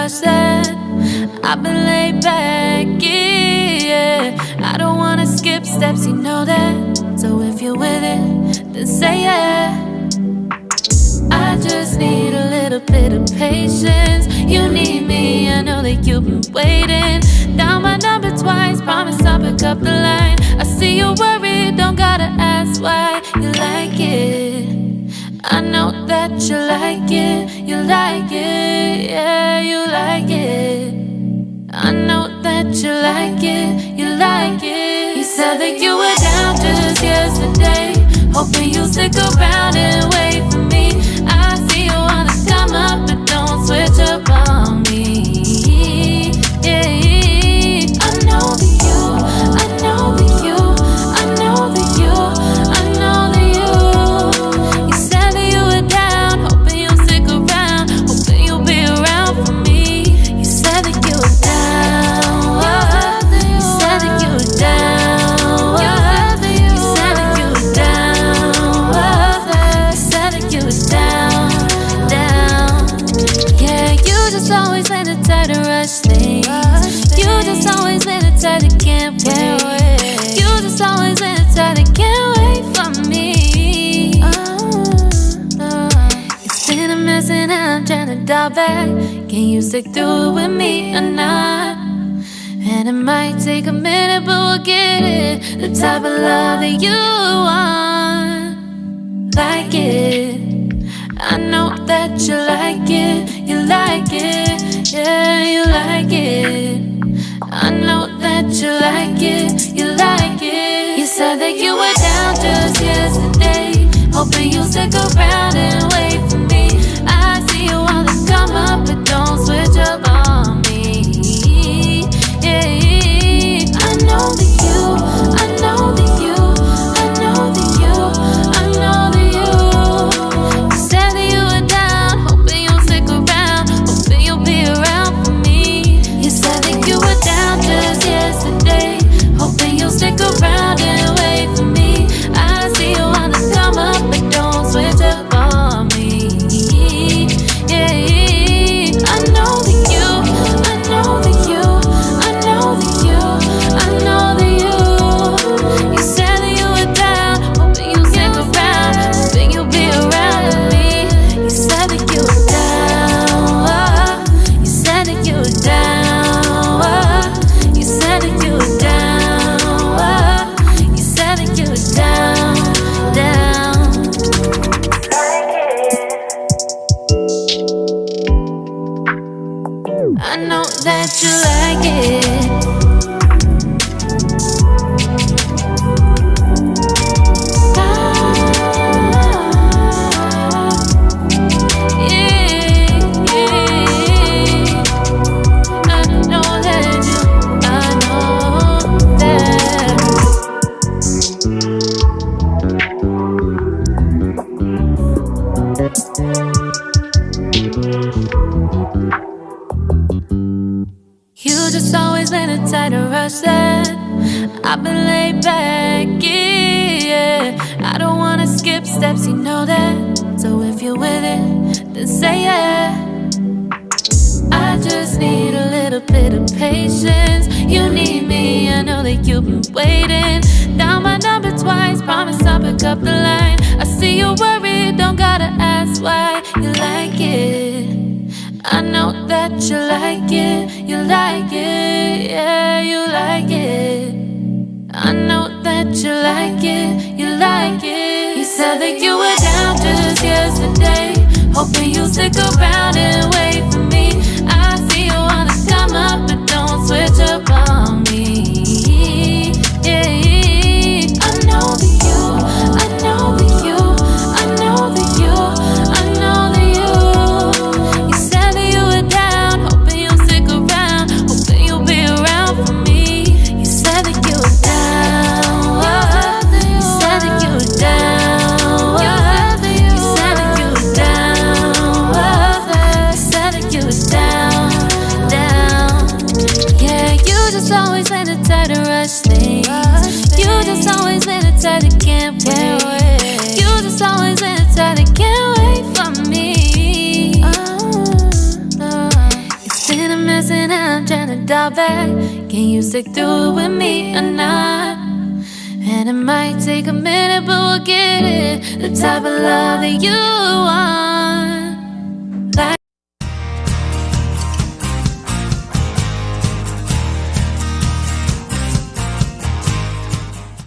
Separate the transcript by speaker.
Speaker 1: rush that. I've been laid back, yeah. I don't wanna skip steps, you know that. So if you're with it, then say yeah. I just need a little bit of patience. You need me, I know that you've been waiting. Down my number twice, promise I'll pick up the line. I see you worried, don't gotta ask why. You like it, I know that you like it. You like it, yeah, you like it. I know that you like it, you like it. You said that you were down just yesterday, hoping you'll stick around and wait for me. I see you wanna come up, but don't switch up on me. Yeah, I know that you, I know that you, I know that you, I know that you. You said that you were down, hoping you'll stick around, hoping you'll be around for me. You said that you were down, you said that you were down, you said that you were down, you said that you were down, down. Yeah, you just always in the tight to rush things. You just always in the tight to can't wait. You just always in the tight to can't wait for me. It's been a mess and I'm trying to dial back. Can you stick through it with me or not? And it might take a minute, but we'll get it. The type of love that you want, like it. I know that you like it, you like it, yeah, you like it. I know that you like it, you like it. You said that you were down just yesterday, hoping you'll stick around and wait for me. I see you wanna come up, but don't switch up on me. Yeah, I know that you, I know that you, I know that you, I know that you. You said that you were down, hoping you'll stick around, hoping you'll be around for me. You said that you were down just yesterday, hoping you'll stick around and wait for me. I see you wanna come up, but don't switch up on me. Yeah, I know that you, I know that you, I know that you, I know that you. You said that you were down, hoping you'll stick around, hoping you'll be around with me. You said that you were down, you said that you were down, you said that you were down, you said that you were down, down. I know that you like it. You just always in a tight to rush that. I've been laid back, yeah. I don't wanna skip steps, you know that. So if you're with it, then say yeah. I just need a little bit of patience. You need me, I know that you've been waiting. Down my number twice, promise I'll pick up the line. I see you worried, don't gotta ask why. You like it, I know that you like it, you like it, yeah, you like it. I know that you like it, you like it. You said that you were down just yesterday, hoping you'll stick around and wait for me. I see you wanna come up, but don't switch up on me. Yeah, I know that you, I know that you, I know that you, I know that you. You said that you were down, hoping you'll stick around, hoping you'll be around for me. You said that you were down, you said that you were down, you said that you were down, you said that you were down, down. Yeah, you just always in the tight to rush things. You just always in the tight to can't wait. You just always in the tight to can't wait for me. It's been out back. Can you stick through it with me or not? And it might take a minute, but we'll get it. The type of love that you want.